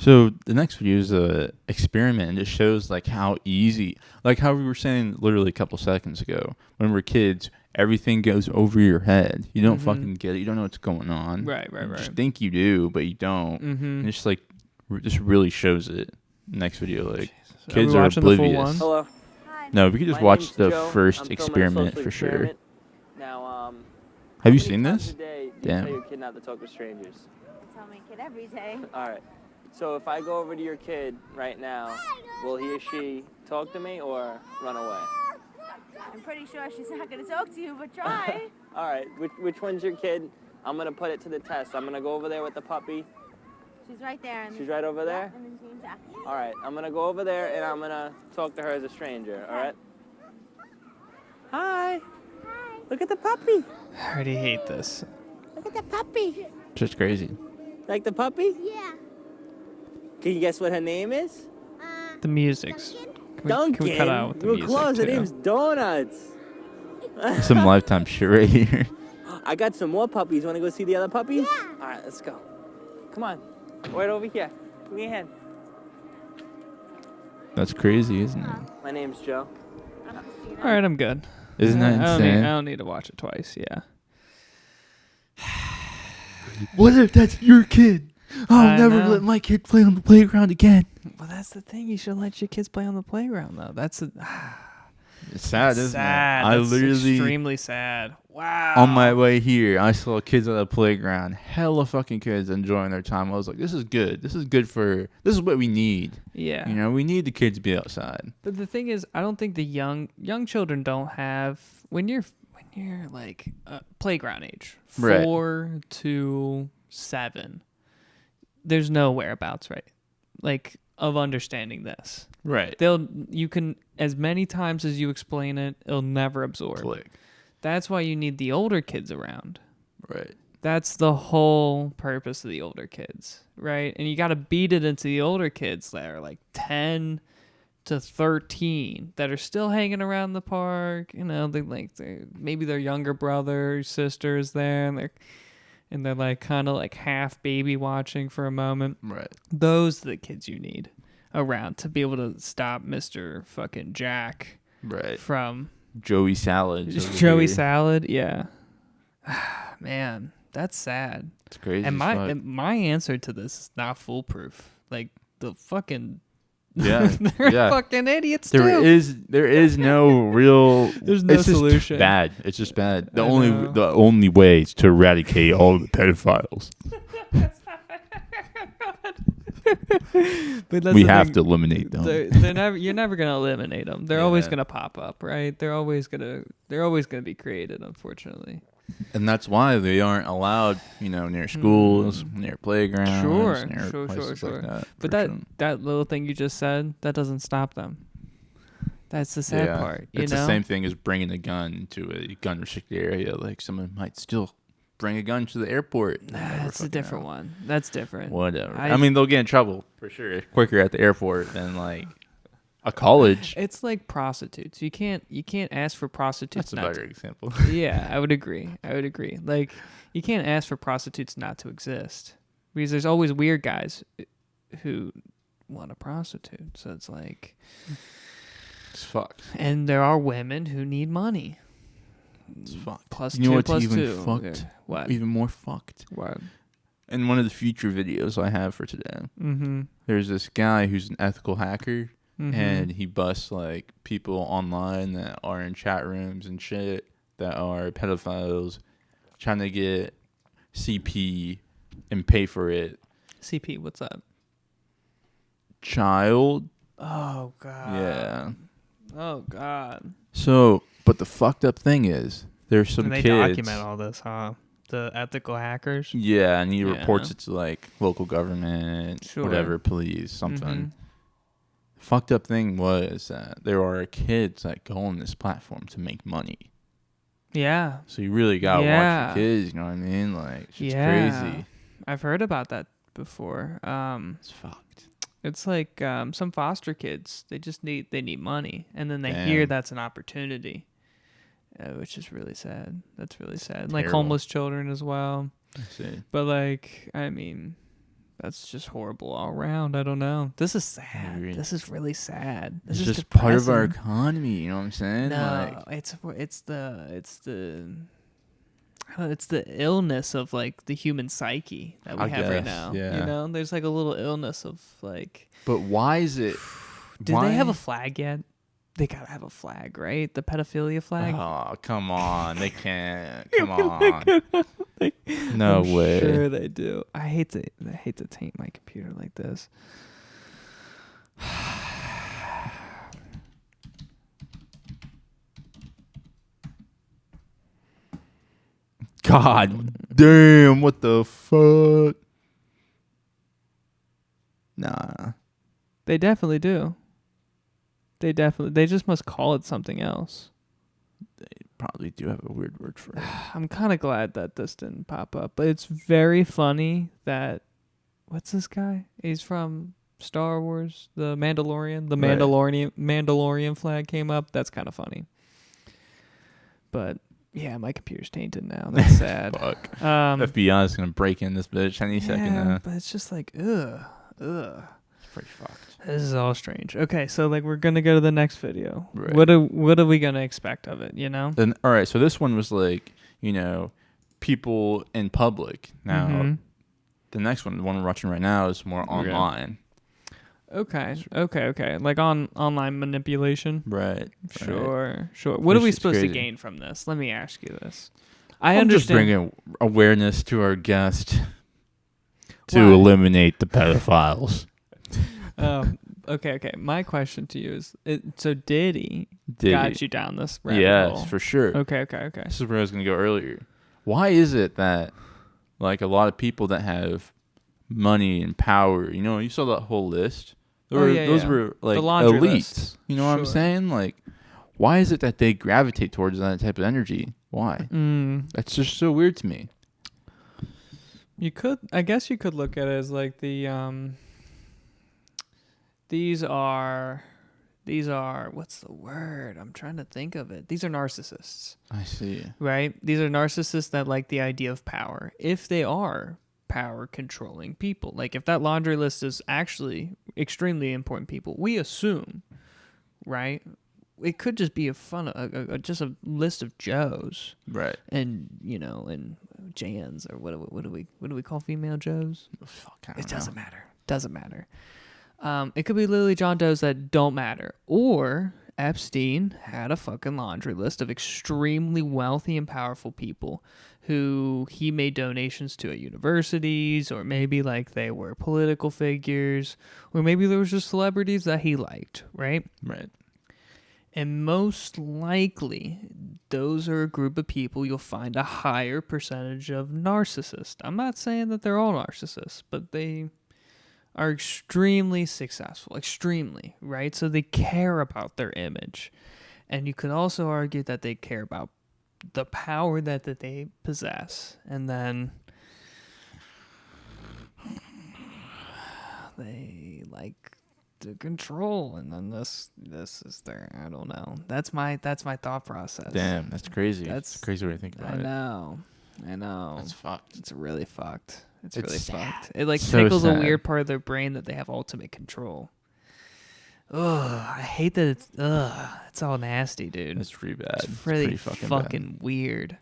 So the next video is a experiment, and it shows like how easy, like how we were saying literally a couple seconds ago, when we're kids, everything goes over your head. You don't fucking get it. You don't know what's going on. Right. You just think you do, but you don't. And it's like just really shows it. Next video, like kids are oblivious. The full one? Hello. Hi. No, we could just My watch name's the Joe. first I'm filming a experiment social for sure. experiment. Now, Have you how seen many times this? a day do you Damn. tell your kid not to talk to strangers? I tell my kid every day. All right. So if I go over to your kid right now, will he or she talk to me or run away? I'm pretty sure she's not going to talk to you, but try. All right. Which one's your kid? I'm gonna put it to the test. I'm gonna go over there with the puppy. She's right there. She's right over there? And then she's back. All right. I'm gonna go over there and I'm gonna talk to her as a stranger. All right. Hi. Hi. Look at the puppy. I already hate this. Look at the puppy. Just crazy. Like the puppy? Yeah. Can you guess what her name is? The music's. Duncan. Can we cut out with the We're music close. Her too? name's Donuts. Some Lifetime shit right here. I got some more puppies. Want to go see the other puppies? Yeah. All right, let's go. Come on. Right over here. Give me a hand. That's crazy, isn't it? My name's Joe. I don't see that. All right, I'm good. Isn't that I insane? don't need to watch it twice. Yeah. What if that's your kid? I'll I never know. let my kid play on the playground again. Well, that's the thing. You should let your kids play on the playground, though. That's It's sad, isn't sad. it? I That's literally, extremely sad. Wow. on my way here, I saw kids at the playground, hella fucking kids enjoying their time. I was like, this is good. This is what we need. Yeah. You know, we need the kids to be outside. But the thing is, I don't think the young children don't have when you're like playground age, Right. 4 to 7. There's no whereabouts, right? Like of understanding this. Right. You can as many times as you explain it, it'll never absorb. Click. That's why you need the older kids around. Right. That's the whole purpose of the older kids, right? And you got to beat it into the older kids that are like 10 to 13 that are still hanging around the park. You know, maybe their younger brother or sister is there, and they're like kind of like half baby watching for a moment. Right. Those are the kids you need around to be able to stop Mr. fucking Jack Right. from Joey Salad. Joey Salad. Yeah, man, that's sad. It's crazy. And as fuck. my answer to this is not foolproof. Like the fucking Yeah. they're Yeah. fucking idiots There too. is no real. There's no it's just solution. bad. It's just bad. I know. The only way is to eradicate all the pedophiles. But that's We the have thing. to eliminate them. They're never. You're never gonna eliminate them. They're always Yeah. gonna pop up, right? They're always gonna be created. Unfortunately. And that's why they aren't allowed, near schools, near playgrounds, Sure, near sure, places sure. like that. But for sure. that little thing you just said, that doesn't stop them. That's the sad part. You It's know? the same thing as bringing a gun to a gun restricted area. Like someone might still bring a gun to the airport. That's a different one. That's different. Whatever. I- I mean, they'll get in trouble for sure quicker at the airport than like a college. It's like prostitutes. You can't ask for prostitutes. That's a not better example. Yeah, I would agree. Like, you can't ask for prostitutes not to exist because there's always weird guys who want a prostitute. So it's like, It's fucked. and there are women who need money. It's fucked. Plus You know two, what's plus even two. fucked? Okay. What? Even more fucked. What? In one of the future videos I have for today, Mm-hmm. there's this guy who's an ethical hacker. Mm-hmm. And he busts like people online that are in chat rooms and shit that are pedophiles trying to get CP and pay for it. CP, what's up? Child. Oh God. Yeah. Oh God. So, but the fucked up thing is there's some And they kids. document all this, huh? The ethical hackers. Yeah, and he Yeah. reports it to like local government, Sure. whatever, police, something. Mhm. Fucked up thing was that there are kids that go on this platform to make money. Yeah. So you really gotta watch Yeah. your kids, you know what I mean? Like, it's just Yeah. crazy. I've heard about that before. It's fucked. It's like some foster kids. They need money, and then they hear Damn. that's an opportunity, which is really sad. That's really sad. Like Terrible. homeless children as well. I see. But like, I mean, That's just horrible all around. I don't know. This is sad. Agreed. This is really sad. This It's is just part of our depressing. economy. You know what I'm saying? No, Like, it's the illness of like the human psyche that we I have right guess, now. yeah. You know, there's like a little illness of like. but why is it? Do they have a flag yet? They gotta have a flag, right? The pedophilia flag. Oh, come on. They can't. Come on. No I'm way. Sure they do. I hate to taint my computer like this. God damn, what the fuck? Nah. They definitely do. They just must call it something else. Probably do have a weird word for it. I'm kind of glad that this didn't pop up, but it's very funny that what's this guy? He's from Star Wars, The Mandalorian. The Right. Mandalorian flag came up. That's kind of funny. But yeah, my computer's tainted now. That's sad. Fuck. FBI FBI's gonna break in this bitch any second now. but it's just like ugh. It's pretty fucked. This is all strange. Okay, so like we're gonna go to the next video. Right. What are we gonna expect of it? You know? Then all right, so this one was like, people in public. Now Mhm. the next one, the one we're watching right now, is more Okay. online. Okay. Like online manipulation. Right. Sure. What are Which we is supposed crazy. to gain from this? Let me ask you this. I I'm just understand. bringing awareness to our guest to Why? eliminate the pedophiles. Okay. My question to you is: so Diddy Diddy. got you down this rabbit Yes, hole? for sure. Okay. This is where I was going to go earlier. Why is it that, like, a lot of people that have money and power, you saw that whole list? Those were, like, The laundry elites. list. You know what I'm Sure. saying? Like, why is it that they gravitate towards that type of energy? Why? That's just so weird to me. I guess you could look at it as like the these are what's the word? I'm trying to think of it. These are narcissists, I see. right? These are narcissists that like the idea of power. If they are power controlling people, like if that laundry list is actually extremely important people, we assume, right? It could just be just a list of Joes, Right. and and Jans, or what do we call female Joes? Fuck, I don't It know. doesn't matter. It could be literally John Does that don't matter. Or Epstein had a fucking laundry list of extremely wealthy and powerful people who he made donations to at universities, or maybe like they were political figures, or maybe there was just celebrities that he liked, right? Right. And most likely, those are a group of people you'll find a higher percentage of narcissists. I'm not saying that they're all narcissists, but they are extremely successful, extremely, right? So they care about their image. And you could also argue that they care about the power that they possess. And then they like to control, and then this is their, I don't know. That's my thought process. Damn, that's crazy. That's- That's a crazy way to think about I it. know. That's fucked. It's really fucked. It's It's really sad. fucked. It like So tickles a sad. weird part of their brain that they have ultimate control. Ugh, I hate that it's all nasty, dude. That's pretty bad. It's It's really pretty fucking fucking weird.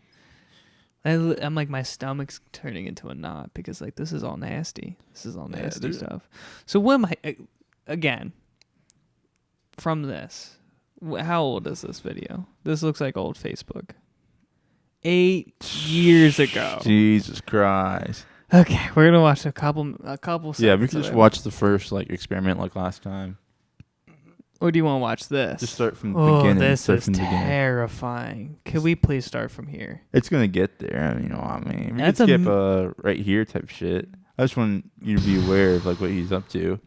I'm like, my stomach's turning into a knot because like this is all nasty. This is all Yeah, nasty there's- stuff. So what am I again from this? How old is this video? This looks like old Facebook. 8 years ago. bad. Jesus Christ. Okay, we're gonna watch a couple. Yeah, we seconds can of just it. watch the first experiment like last time. Or do you want to watch this? Just start from the Oh, beginning. this Start is from the beginning. terrifying. Could we please start from here? It's gonna get there. You know what I mean? We That's can a skip right here type shit. I just want you to be aware of like what he's up to.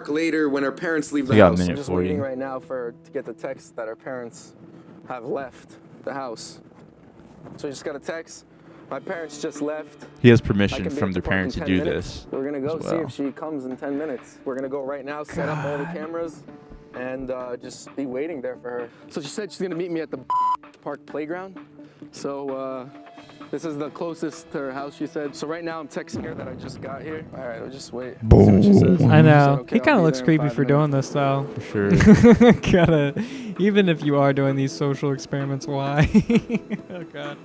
Later, when our parents leave the We got a house. minute I'm just 40. waiting right now to get the text that our parents have left the house. So I just got a text. My parents just left. He has I permission can be from at the the park parents in to 10 do minutes. this. We're gonna go as see well. if she comes in 10 minutes. We're gonna go right now, set up all the cameras, and just be waiting there for her. So she said she's gonna meet me at the park playground. So This is the closest to her house, she said. So right now I'm texting her that I just got here. All right, we'll just wait. See what she says. I know. She said, okay, He kind I'll of be looks there in creepy 5 for doing this, though. For sure. Gotta, even if you are doing these social experiments, why? Oh, God.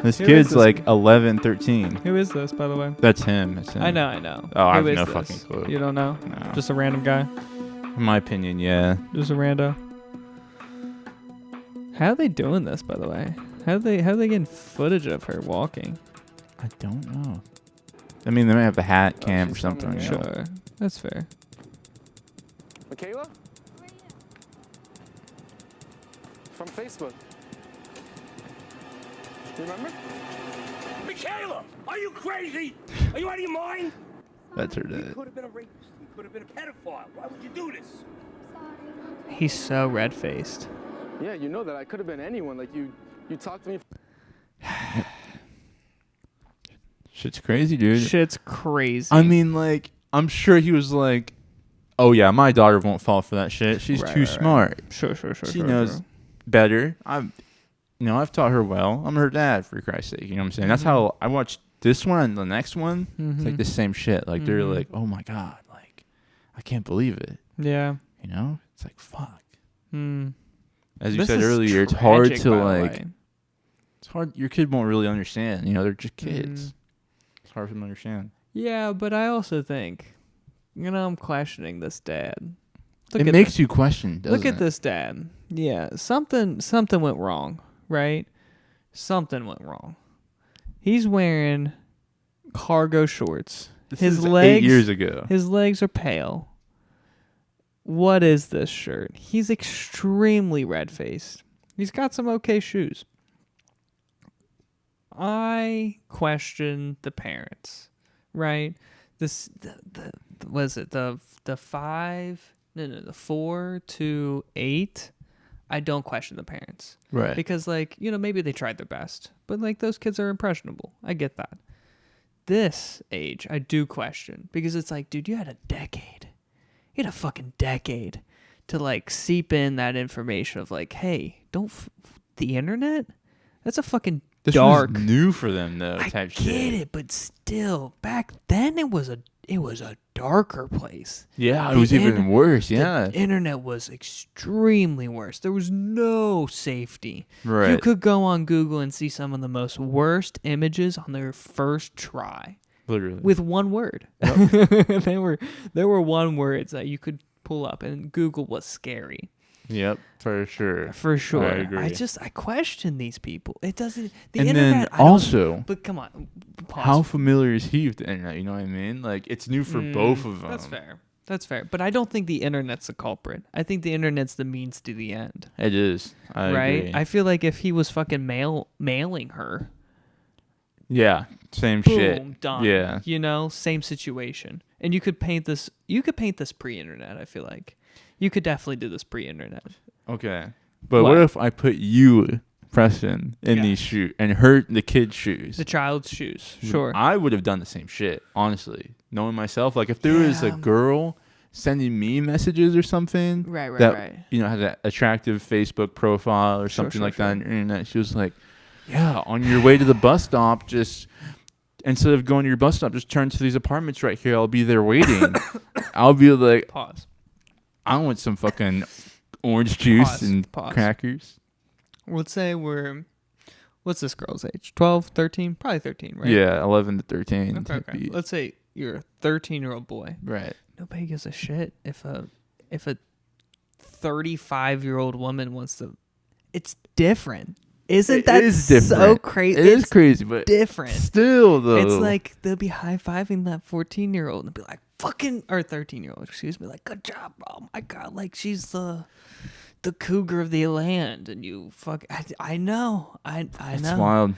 This Who is kid's this? like 11, 13. Who is this, by the way? That's him. That's him. I know. Oh, I Who have is no this? fucking clue. You don't know? No. Just a random guy? In my opinion, yeah. Just a rando? How are they doing this, by the way? How are they getting footage of her walking? I don't know. I mean, they might have a hat cam or she's something. coming You here. know? Sure. That's fair. Michaela? From Facebook. You remember? Michaela, are you crazy? Are you out of your mind? That's her You dad. could have been a rapist. You could have been a pedophile. Why would you do this? He's so red-faced. Yeah, you know that. I could have been anyone. Like, you talked to me. Shit's crazy, dude. Shit's crazy. I mean, like, I'm sure he was like, oh, yeah, my daughter won't fall for that shit. She's Right, too right. smart. Sure. She knows better. I've taught her well. I'm her dad, for Christ's sake. You know what I'm saying? That's how I watched this one and the next one. It's like the same shit. Like, they're like, oh, my God. Like, I can't believe it. Yeah. You know? It's like, fuck. Hmm. As you This said is earlier, it's hard tragic, to, by the like, way. it's hard. Your kid won't really understand. You know, they're just kids. Mm. It's hard for them to understand. Yeah, but I also think, I'm questioning this dad. It makes you question, doesn't Look at it? this dad. Yeah, something went wrong, right? Something went wrong. He's wearing cargo shorts. This his is legs 8 years ago. His legs are pale. What is this shirt? He's extremely red-faced. He's got some okay shoes. I question the parents, right? This was it the 4 to 8. I don't question the parents, Right. because maybe they tried their best, but those kids are impressionable. I get that. This age, I do question, because it's like, dude, you had a decade. You had a fucking decade to seep in that information of hey, don't the internet. That's a fucking This dark. was new for them, though. I type get shit. it, but still, back then it was a darker place. Yeah, it The was even worse. Yeah. The internet was extremely worse. There was no safety. Right. You could go on Google and see some of the most worst images on their first try Literally. with one word. There were one words that you could pull up, and Google was scary. Yep, for sure. For sure. I agree. I question these people. It doesn't. The And internet. then also, But come on. Pause. how familiar is he with the internet? You know what I mean? Like, it's new for both of them. That's fair. But I don't think the internet's the culprit. I think the internet's the means to the end. It is. I agree. I feel like if he was fucking mailing her, Yeah, same boom, shit. done. Yeah. Same situation. And you could paint this pre-internet, I feel like. You could definitely do this pre-internet. Okay. But what What? if I put you, Preston, in Yeah. these shoes and hurt the kid's shoes? The child's shoes. Sure. I would have done the same shit, honestly. Knowing myself, like if there was a Yeah. girl sending me messages or something Right, that right. had an attractive Facebook profile or something like that on the internet, she was like, yeah, on your way to the bus stop, just instead of going to your bus stop, just turn to these apartments right here. I'll be there waiting. I'll be like, Pause. I want some fucking orange juice Pause, and pause. crackers. Let's say what's this girl's age? 12, 13? Probably 13, right? Yeah, 11 to 13. Okay. type beat. Let's say you're a 13-year-old boy. Right. Nobody gives a shit if a 35-year-old woman wants to. It's different. Isn't It that is so different. crazy? It is crazy, but different. still, though. It's like they'll be high-fiving that 14-year-old and be like, fucking, or 13-year-old, excuse me, like, good job, oh my God, like, she's the cougar of the land, and you I know, I it's know. wild.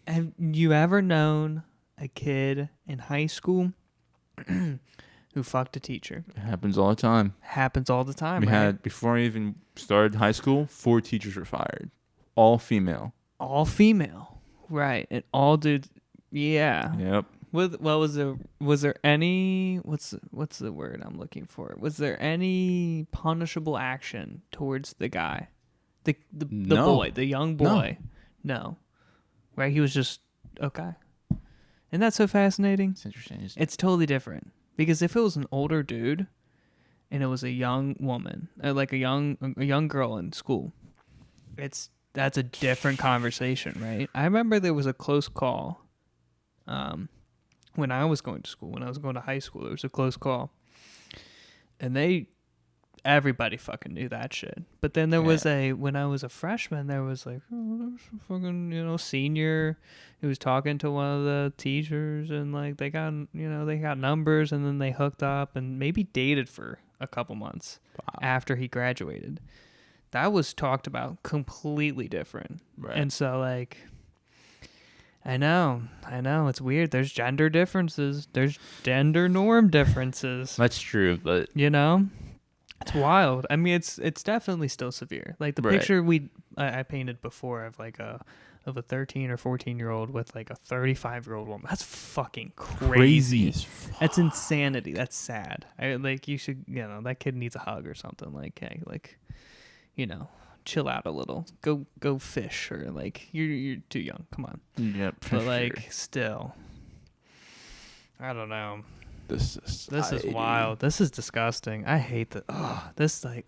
Have you ever known a kid in high school who fucked a teacher? It happens all the time. Happens all the time, We right? had, before I even started high school, 4 teachers were fired. All female. All female, right? And all dudes. Yeah. Yep. Was there any what's the word I'm looking for? Was there any punishable action towards the guy, the No. boy, the young boy? No. right? He was just okay. Isn't that so fascinating? It's interesting. It's totally different because if it was an older dude and it was a young woman, like a young girl in school, that's a different conversation, right? I remember there was a close call when I was going to school, when I was going to high school, there was a close call. And everybody fucking knew that shit. But then there was when I was a freshman, there was like, there's a fucking, senior who was talking to one of the teachers and like they got numbers and then they hooked up and maybe dated for a couple months after he graduated. That was talked about completely different. Right. And so like, I know, it's weird. There's gender differences. There's gender norm differences. That's true, but it's wild. I mean, it's definitely still severe. Like the picture I painted before of like a 13 or 14-year-old with like a 35-year-old woman. That's fucking crazy. As fuck. That's insanity. That's sad. You should, that kid needs a hug or something. Like, hey, like, chill out a little. Go fish or like you're too young. Come on. Yep. But like still, I don't know. This is wild. This is disgusting. I hate that. This I'm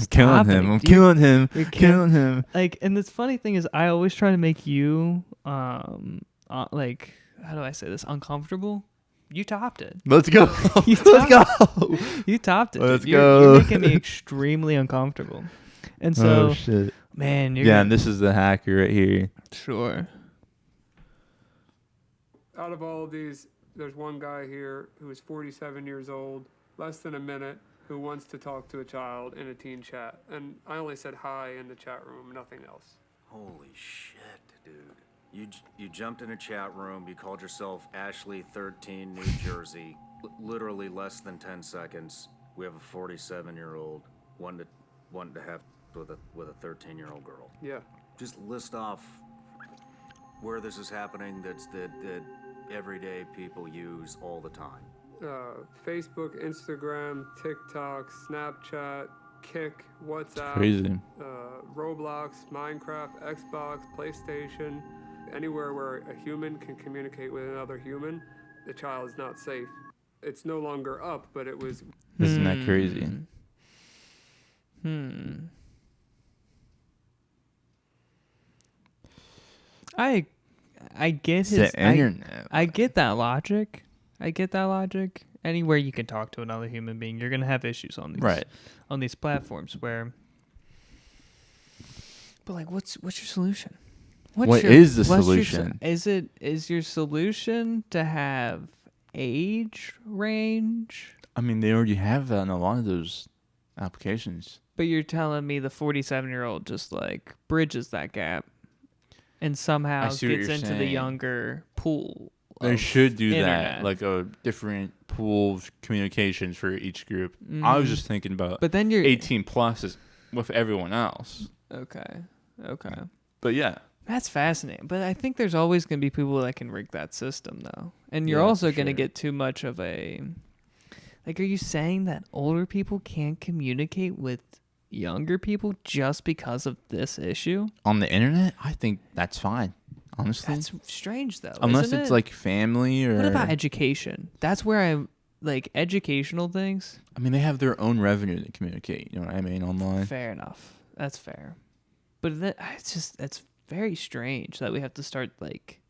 killing him. I'm killing him. You're killing him. Like, and the funny thing is, I always try to make you like, how do I say this? Uncomfortable. You topped it. Let's go. Let's go. You topped it. Let's dude. go. You're making me extremely uncomfortable. And so, oh shit, man, and this is the hacker right here. Sure. Out of all of these, there's one guy here who is 47 years old, less than a minute, who wants to talk to a child in a teen chat. And I only said hi in the chat room, nothing else. Holy shit, dude. You jumped in a chat room, you called yourself Ashley 13, New Jersey. Literally less than 10 seconds. We have a 47-year-old, one to have with a 13-year-old girl. Yeah. Just list off where this is happening that everyday people use all the time. Facebook, Instagram, TikTok, Snapchat, Kick, WhatsApp, Crazy. Roblox, Minecraft, Xbox, PlayStation, anywhere where a human can communicate with another human, the child is not safe. It's no longer up, but it was. Isn't that crazy? I get his internet. I get that logic. Anywhere you can talk to another human being, you're gonna have issues on these platforms where. But like, what's your solution? What is the solution? Is your solution to have age range? I mean, they already have that in a lot of those applications. But you're telling me the 47-year-old just like bridges that gap and somehow gets into the younger pool. They should do internet. that, like a different pool of communications for each group. I was just thinking about, but then you're 18 plus is with everyone else. Okay. But yeah. That's fascinating. But I think there's always going to be people that can rig that system, though. And you're also going to get too much of a... Like, are you saying that older people can't communicate with younger people just because of this issue? On the internet? I think that's fine, honestly. That's strange, though. Unless it's like family or... What about education? That's where I... Like, educational things? I mean, they have their own revenue to communicate, you know what I mean, online. Fair enough. That's fair. But it's very strange that we have to start, like,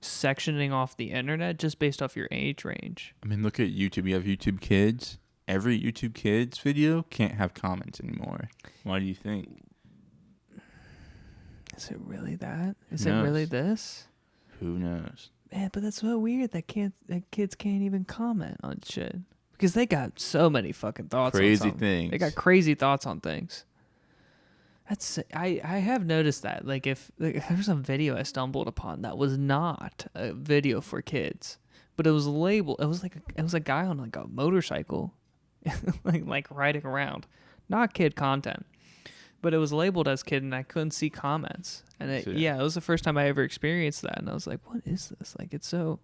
sectioning off the internet just based off your age range. I mean, look at YouTube. You have YouTube Kids. Every YouTube Kids video can't have comments anymore. Why do you think? Is it really that? Is it really this? Who knows? Man, but that's so weird that kids can't even comment on shit. Because they got so many fucking thoughts on crazy something. things. They got crazy thoughts on things. I have noticed that. Like, if there's a video I stumbled upon that was not a video for kids, but it was labeled. It was a guy on like a motorcycle, like riding around, not kid content, but it was labeled as kid, and I couldn't see comments. And it was the first time I ever experienced that, and I was like, what is this? Like, it's so.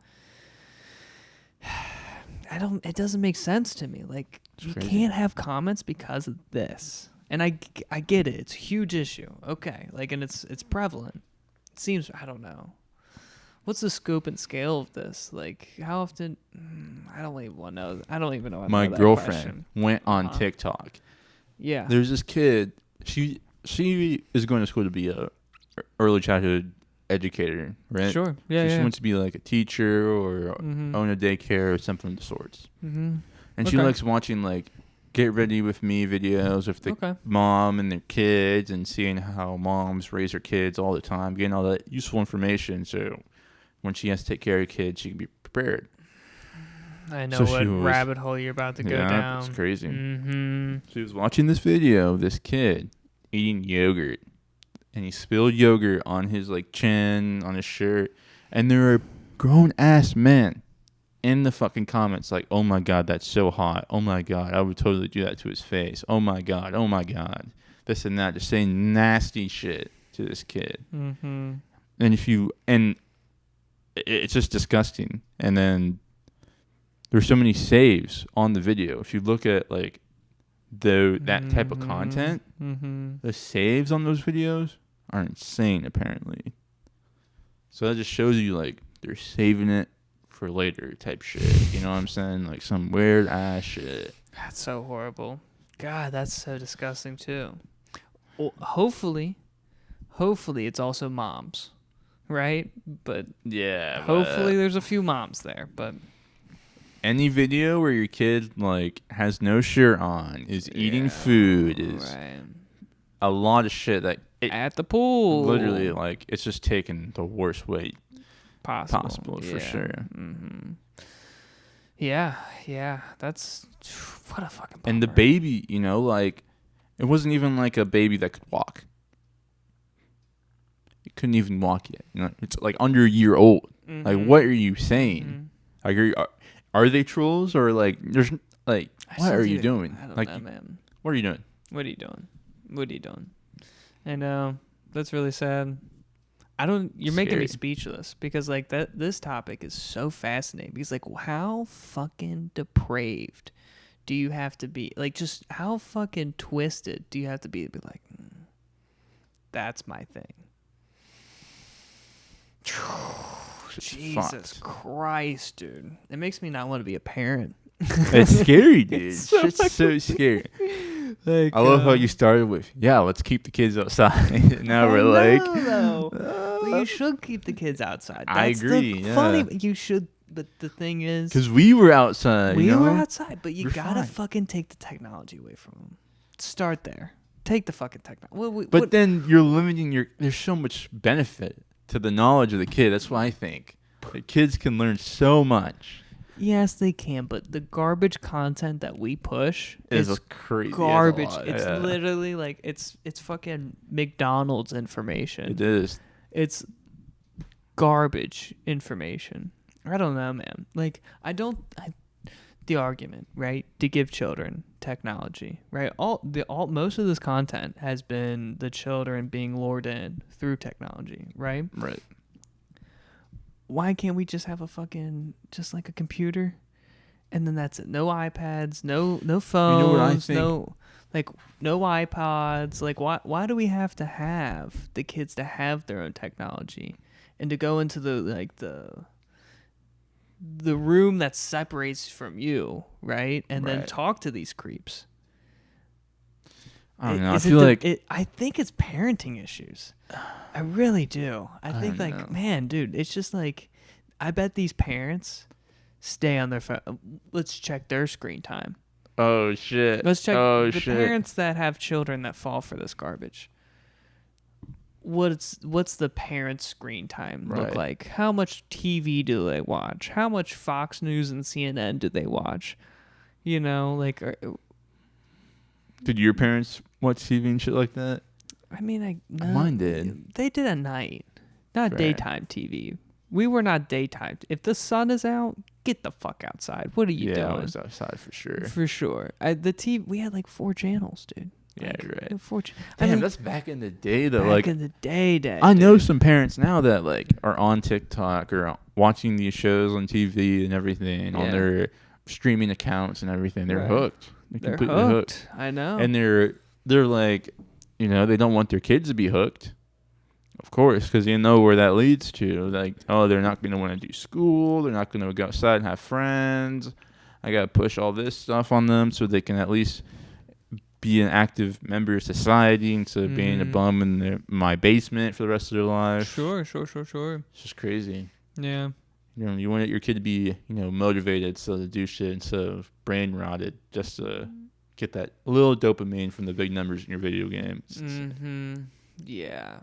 It doesn't make sense to me. Like, you can't have comments because of this. And I get it. It's a huge issue. Okay. Like, and it's prevalent. It seems, I don't know. what's the scope and scale of this? Like, how often? I don't even want to know. I don't even know. How to My know that girlfriend question. went on TikTok. Yeah. There's this kid. She is going to school to be a early childhood educator, right? Sure. Yeah. She yeah. wants to be like a teacher or own a daycare or something of the sorts. Mm-hmm. And she Okay. likes watching like get ready with me videos of the mom and their kids and seeing how moms raise their kids all the time, getting all that useful information. So when she has to take care of kids, she can be prepared. I know So what she was- rabbit hole you're about to go down. It's crazy. Mm-hmm. She was watching this video of this kid eating yogurt, and he spilled yogurt on his like chin, on his shirt, and there are grown ass men in the fucking comments like, "Oh my god, that's so hot. Oh my god, I would totally do that to his face. Oh my god, this and that," just saying nasty shit to this kid. Mm-hmm. And it's just disgusting. And then there's so many saves on the video. If you look at like that type of content, the saves on those videos are insane apparently. So that just shows you like they're saving it for later type shit. You know what I'm saying? Like some weird ass shit. That's so horrible. God, that's so disgusting too. Well, hopefully it's also moms, right? But Yeah. hopefully there's a few moms there. But any video where your kid like has no shirt on, is eating food, is right. a lot of shit that At the pool, literally like it's just taken the worst way possible for Yeah. sure. Mm-hmm. Yeah. That's what a fucking bummer. And the baby, you know, like it wasn't even like a baby that could walk. It couldn't even walk yet. You know, it's like under a year old. Like, what are you saying? Like, are they trolls or like there's like what are you doing? I don't Like, know, man. what are you doing? What are you doing? I know. That's really sad. You're making me Scary. speechless because like this topic is so fascinating because like how fucking depraved do you have to be? Like just how fucking twisted do you have to be like, that's my thing. Jesus fucked. Christ, dude. It makes me not want to be a parent. It's scary, dude. It's It's so scary. Like, I love how you started with, let's keep the kids outside. Now we're like, but you should keep the kids outside. I That's agree, The yeah. funny, you should. But the thing is, because we were outside. we you know? were outside. But you We're gotta fine. fucking take the technology away from them. Start there. Take the fucking technology. But then you're limiting there's so much benefit to the knowledge of the kid. That's why I think the kids can learn so much. yes, they can. But the garbage content that we push Is is crazy. garbage. It's a lot, It's yeah. literally like it's fucking McDonald's information. It is. It's garbage information. I don't know, man. Like, the argument, right, to give children technology, right? Most of this content has been the children being lured in through technology, right? Right. Why can't we just have just like a computer, and then that's it? No iPads, no phones, You know what I think? no iPods. Like, why do we have to have the kids to have their own technology, and to go into the room that separates from you, right? And then Right. talk to these creeps. I don't know. I Is it feel like I think it's parenting issues. I really do. I think don't like, know. man, dude, it's just like, I bet these parents stay on their phone. Let's check their screen time. oh shit. Let's check oh the shit. parents that have children that fall for this garbage. What's the parents' screen time look Right. like? How much TV do they watch? How much Fox News and CNN do they watch? You know, like, Did your parents watch TV and shit like that? I mean, no, Mine did. They did at night, not Right. daytime TV. We were not daytime. If the sun is out, get the fuck outside. What are you I doing? was outside for sure. For sure. The TV, we had like 4 channels, dude. Yeah, Like, you're right. 4 Damn, that's back in the day though. back Like in the day. I know dude. some parents now that like are on TikTok or watching these shows on TV and everything on Yeah. their streaming accounts and everything. They're Right. hooked. They're completely hooked. I know. And they're like, you know, they don't want their kids to be hooked. Of course, because you know where that leads to. Like, oh, they're not going to want to do school. They're not going to go outside and have friends. I got to push all this stuff on them so they can at least be an active member of society instead of being a bum in my basement for the rest of their life. Sure. It's just crazy. Yeah. You want your kid to be, motivated so to do shit instead of brain rotted just to get that little dopamine from the big numbers in your video game. Yeah.